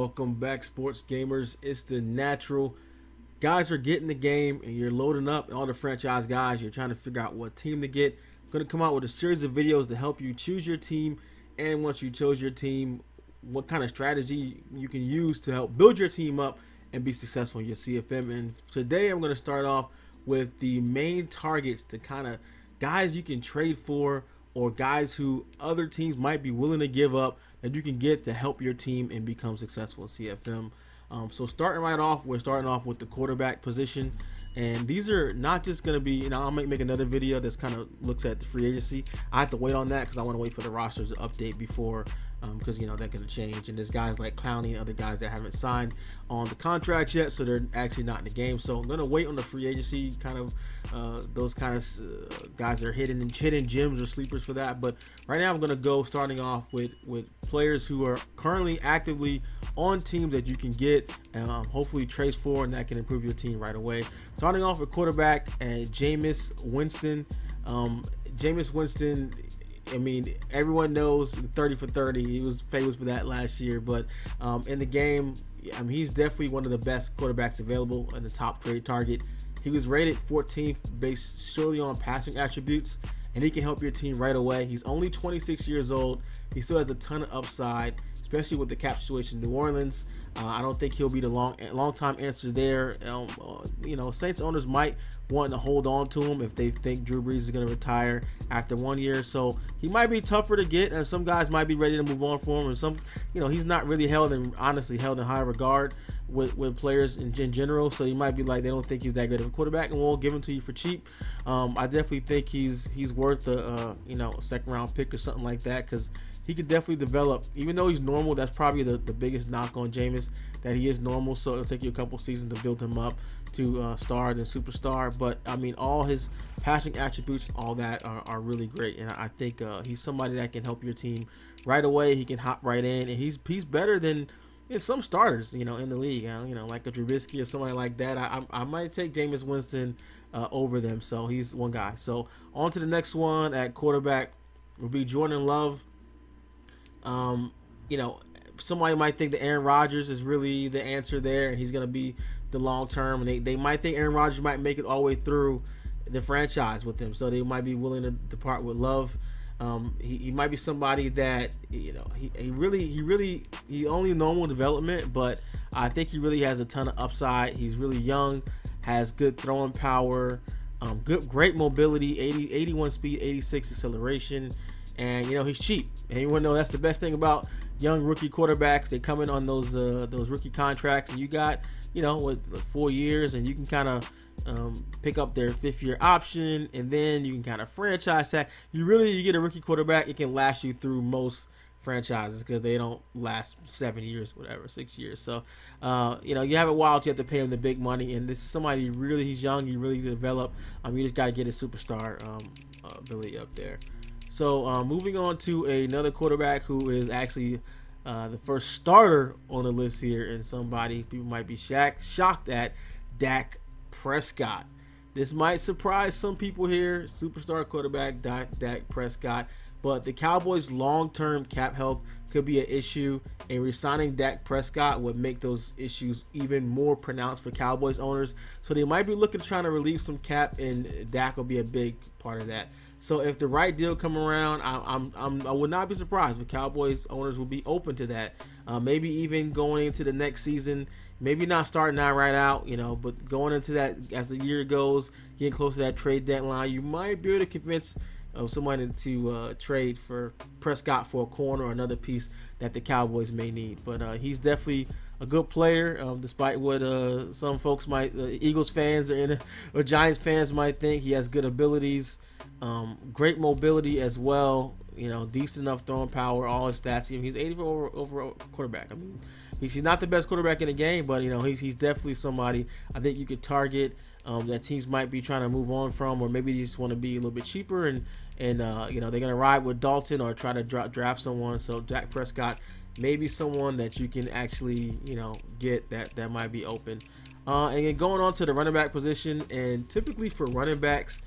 Welcome back, sports gamers. It's the natural. Guys are getting the game and you're loading up all the franchise guys. You're trying to figure out what team to get. I'm going to come out with a series of videos to help you choose your team. And once you chose your team, what kind of strategy you can use to help build your team up and be successful in your CFM. And today I'm going to start off with the main targets to kind of guys you can trade for, or guys who other teams might be willing to give up that you can get to help your team and become successful in CFM. So starting right off, we're starting off with the quarterback position. And these are not just going to be, I might make another video that's kind of looks at the free agency. I have to wait on that because I want to wait for the rosters to update before, because they're going to change. And there's guys like Clowney and other guys that haven't signed on the contracts yet, so they're actually not in the game. So I'm going to wait on the free agency, kind of those kind of guys that are hidden gems or sleepers for that. But right now I'm going to go starting off with players who are currently actively on teams that you can get and hopefully trade for, and that can improve your team right away. Starting off with quarterback and Jameis Winston. Jameis Winston, I mean, everyone knows 30 for 30. He was famous for that last year, but in the game, he's definitely one of the best quarterbacks available and the top trade target. He was rated 14th based solely on passing attributes, and he can help your team right away. He's only 26 years old. He still has a ton of upside, especially with the cap situation in New Orleans. I don't think he'll be the long-time answer there. Saints owners might want to hold on to him if they think Drew Brees is going to retire after 1 year. So he might be tougher to get, and some guys might be ready to move on for him. And some, he's not really honestly held in high regard with players in general. So he might be like, they don't think he's that good of a quarterback, and we'll give him to you for cheap. I definitely think he's worth a second-round pick or something like that, because he could definitely develop. Even though he's normal, that's probably the biggest knock on Jameis, that he is normal. So it'll take you a couple seasons to build him up to star and superstar. But I mean, all his passing attributes, all that are really great, and I think he's somebody that can help your team right away. He can hop right in, and he's better than some starters, in the league. Like a Trubisky or somebody like that. I might take Jameis Winston over them. So he's one guy. So on to the next one at quarterback will be Jordan Love. Somebody might think that Aaron Rodgers is really the answer there, and he's going to be the long term, and they might think Aaron Rodgers might make it all the way through the franchise with them, so they might be willing to depart with Love. He might be somebody that he only normal development, but I think he really has a ton of upside. He's really young, has good throwing power, great mobility, 81 speed, 86 acceleration. And he's cheap. And you want to know that's the best thing about young rookie quarterbacks. They come in on those rookie contracts, and you got 4 years, and you can kind of pick up their 5th year option, and then you can kind of franchise tag. You get a rookie quarterback, it can last you through most franchises because they don't last 7 years, whatever, 6 years. So you have a while to have to pay him the big money, and this is somebody he's young, he really develop. You just got to get his superstar ability up there. So moving on to another quarterback who is actually the first starter on the list here, and somebody people might be shocked at, Dak Prescott. This might surprise some people here. Superstar quarterback Dak Prescott. But the Cowboys' long-term cap health could be an issue, and re-signing Dak Prescott would make those issues even more pronounced for Cowboys owners. So they might be looking to try to relieve some cap, and Dak will be a big part of that. So if the right deal come around, I would not be surprised if Cowboys owners will be open to that. Maybe even going into the next season, maybe not starting that right out, but going into that as the year goes, getting close to that trade deadline, you might be able to convince somebody to trade for Prescott for a corner or another piece that the Cowboys may need. But he's definitely a good player, despite what some folks Eagles fans or Giants fans might think. He has good abilities, great mobility as well. Decent enough throwing power, all his stats. He's 80 over quarterback. He's not the best quarterback in the game, but he's definitely somebody I think you could target that teams might be trying to move on from, or maybe they just want to be a little bit cheaper, and they're gonna ride with Dalton or try to draft someone. So Dak Prescott may be someone that you can actually get that might be open. And then going on to the running back position, and typically for running backs,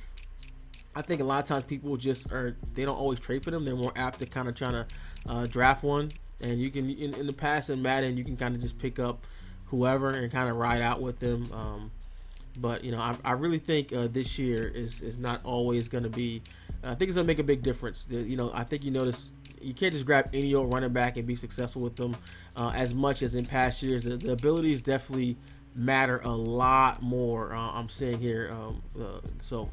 I think a lot of times people they don't always trade for them. They're more apt to kind of trying to draft one. and you can in the past in Madden you can kind of just pick up whoever and kind of ride out with them. But you know, I really think this year is not always going to be. I think it's going to make a big difference. You know, I think you notice you can't just grab any old running back and be successful with them as much as in past years. The abilities definitely matter a lot more. I'm saying here, so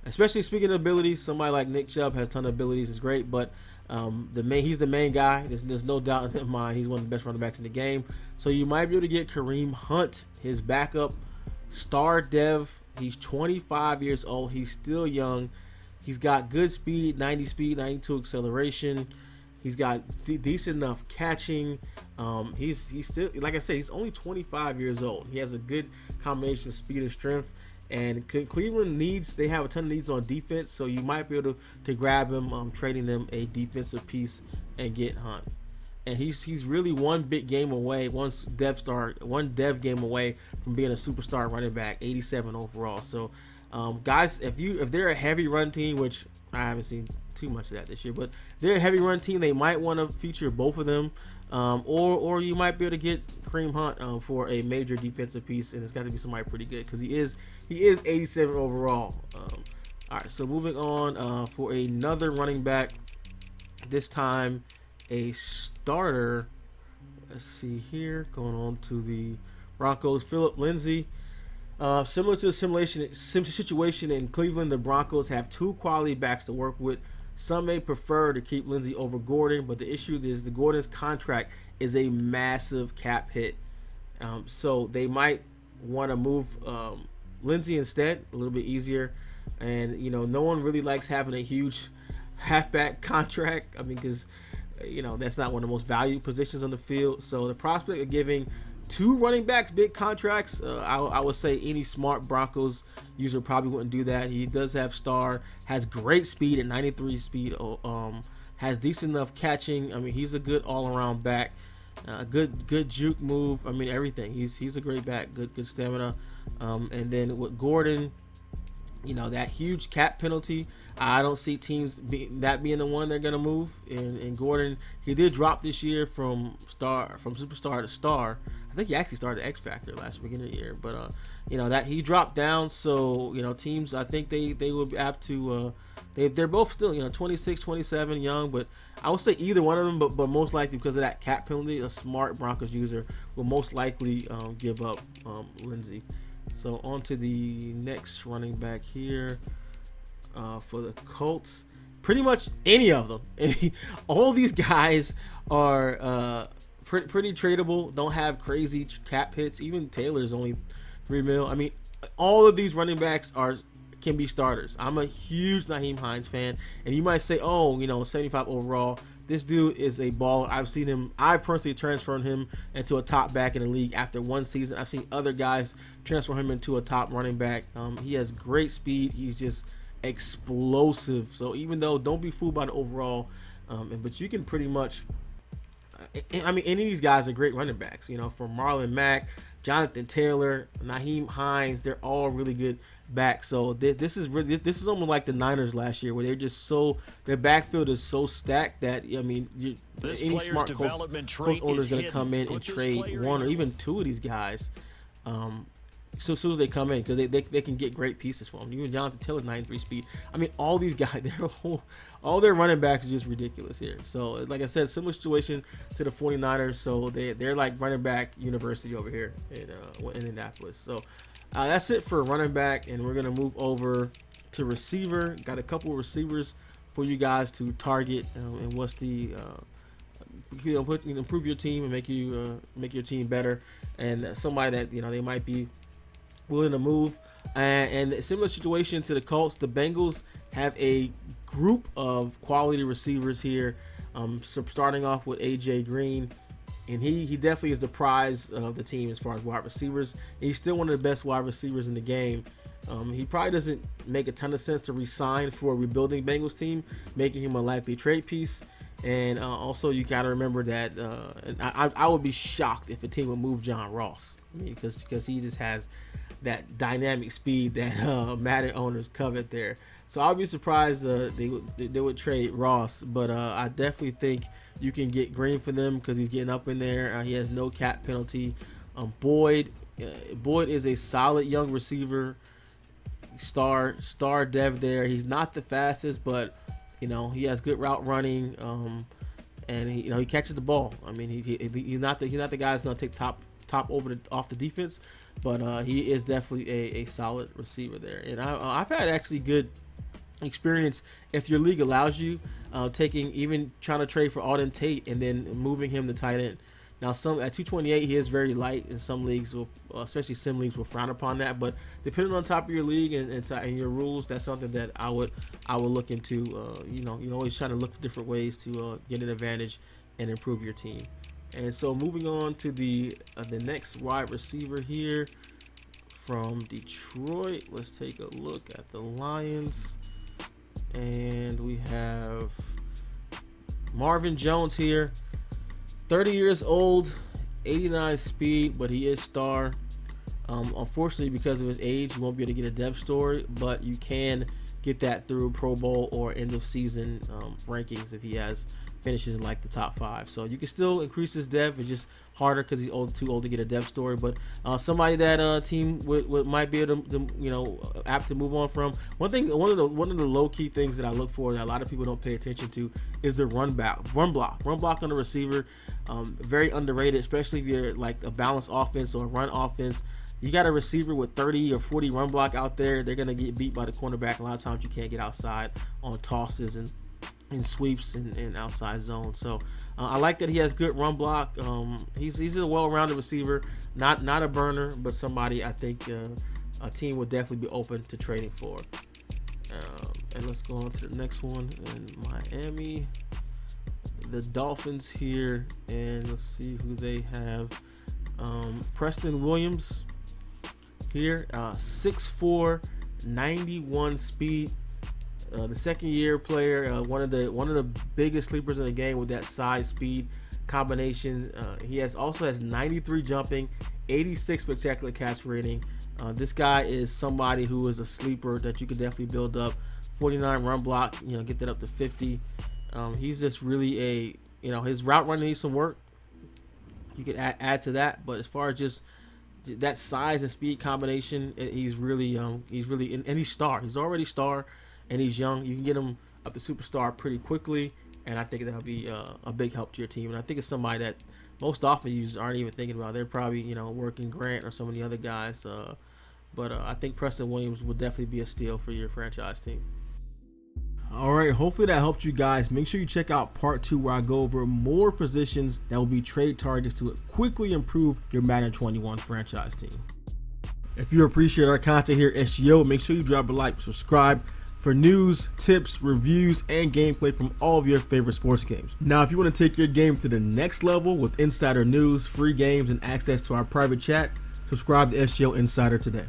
especially speaking of abilities, somebody like Nick Chubb has a ton of abilities. Is great, but he's the main guy. There's no doubt in my mind. He's one of the best running backs in the game. So you might be able to get Kareem Hunt, his backup star dev. He's 25 years old. He's still young. He's got good speed, 90 speed, 92 acceleration. He's got decent enough catching. He's still, like I said, he's only 25 years old. He has a good combination of speed and strength. And Cleveland they have a ton of needs on defense, so you might be able to grab him, trading them a defensive piece and get Hunt. And he's really one big game away, one dev game away from being a superstar running back, 87 overall. So guys, if they're a heavy run team, which I haven't seen too much of that this year, but they're a heavy run team, they might want to feature both of them, or you might be able to get Kareem Hunt for a major defensive piece, and it's got to be somebody pretty good because he is 87 overall. All right, so moving on for another running back, this time a starter. Let's see here, going on to the Broncos, Philip Lindsey. Similar to the situation in Cleveland, the Broncos have two quality backs to work with. Some may prefer to keep Lindsey over Gordon, but the issue is the Gordon's contract is a massive cap hit. So they might want to move Lindsey instead, a little bit easier. And, you know, no one really likes having a huge halfback contract. I mean, because, you know, that's not one of the most valued positions on the field. So the prospect of giving two running backs big contracts, I would say any smart Broncos user probably wouldn't do that. He does have star, has great speed at 93 speed, has decent enough catching. I mean, he's a good all-around back. Good juke move. I mean, everything. He's a great back. Good stamina. And then with Gordon, you know, that huge cap penalty, I don't see teams being the one they're gonna move. And Gordon, he did drop this year from superstar to star. I think he actually started X Factor last beginning of the year, but you know, that he dropped down. So, you know, teams, I think they will be apt to they're both still, you know, 26, 27, young, but I would say either one of them, but most likely because of that cap penalty, a smart Broncos user will most likely give up Lindsey. So on to the next running back here for the Colts. Pretty much any of them. All these guys are pretty tradable, don't have crazy cap hits. Even Taylor's only $3 million. I mean, all of these running backs can be starters. I'm a huge Nyheim Hines fan, and you might say, oh, you know, 75 overall. This dude is a baller. I've personally transferred him into a top back in the league after one season. I've seen other guys transfer him into a top running back. He has great speed. He's just explosive. So even though, don't be fooled by the overall, but you can pretty much, I mean, any of these guys are great running backs. You know, from Marlon Mack, Jonathan Taylor, Nyheim Hines, they're all really good backs. So this is almost like the Niners last year, where they're just their backfield is so stacked that, I mean, any smart coach owner is going to come in and trade one or even two of these guys. So as soon as they come in, because they can get great pieces for them. Even Jonathan Taylor, 93 speed. I mean, all these guys, all their running backs are just ridiculous here. So like I said, similar situation to the 49ers. So they're like running back university over here in Indianapolis. So that's it for running back, and we're gonna move over to receiver. Got a couple of receivers for you guys to target, and what's the improve your team and make your team better, and somebody that, you know, they might be willing to move. And a similar situation to the Colts, the Bengals have a group of quality receivers here. So starting off with AJ Green, and he definitely is the prize of the team as far as wide receivers. He's still one of the best wide receivers in the game. He probably doesn't make a ton of sense to re-sign for a rebuilding Bengals team, making him a likely trade piece. And also, you got to remember that I would be shocked if a team would move John Ross. I mean, because he just has that dynamic speed that Madden owners covet there. So I'll be surprised they would trade Ross, but I definitely think you can get Green for them because he's getting up in there. He has no cap penalty. Boyd is a solid young receiver, star dev there. He's not the fastest, but he has good route running, and he catches the ball. I mean, he's not the guy that's gonna take top off the defense, but he is definitely a solid receiver there. And I've had actually good experience, if your league allows you, trying to trade for Auden Tate and then moving him to tight end. Now, at 228, he is very light, and some leagues will, especially sim leagues, will frown upon that. But depending on top of your league and your rules, that's something that I would look into. You're always trying to look for different ways to get an advantage and improve your team. And so moving on to the next wide receiver here from Detroit. Let's take a look at the Lions, and we have Marvin Jones here. 30 years old, 89 speed, but he is star. Unfortunately, because of his age, you won't be able to get a dev story, but you can get that through Pro Bowl or end of season rankings if he finishes in like the top 5. So you can still increase his dev. It's just harder because he's too old to get a dev story. But somebody that team might be able to apt to move on from. One of the low key things that I look for that a lot of people don't pay attention to is the run block on the receiver. Very underrated, especially if you're like a balanced offense or a run offense. You got a receiver with 30 or 40 run block out there, they're gonna get beat by the cornerback. A lot of times you can't get outside on tosses and sweeps and outside zones. So I like that he has good run block. He's a well-rounded receiver, not a burner, but somebody I think a team would definitely be open to trading for. And let's go on to the next one in Miami, the Dolphins here, and let's see who they have. Preston Williams here, 6'4", 91 speed. The second-year player, one of the biggest sleepers in the game with that size speed combination. He also has 93 jumping, 86 spectacular catch rating. This guy is somebody who is a sleeper that you could definitely build up. 49 run block, get that up to 50. He's just really his route running needs some work. You could add to that, but as far as just that size and speed combination, he's really and he's star. He's already star. And he's young. You can get him up to superstar pretty quickly, and I think that'll be a big help to your team. And I think it's somebody that most often users aren't even thinking about. They're probably working Grant or some of the other guys. But I think Preston Williams will definitely be a steal for your franchise team. All right, hopefully that helped you guys. Make sure you check out part 2 where I go over more positions that will be trade targets to quickly improve your Madden 21 franchise team. If you appreciate our content here at SGO, make sure you drop a like, subscribe for news, tips, reviews, and gameplay from all of your favorite sports games. Now, if you want to take your game to the next level with insider news, free games, and access to our private chat, subscribe to SGO Insider today.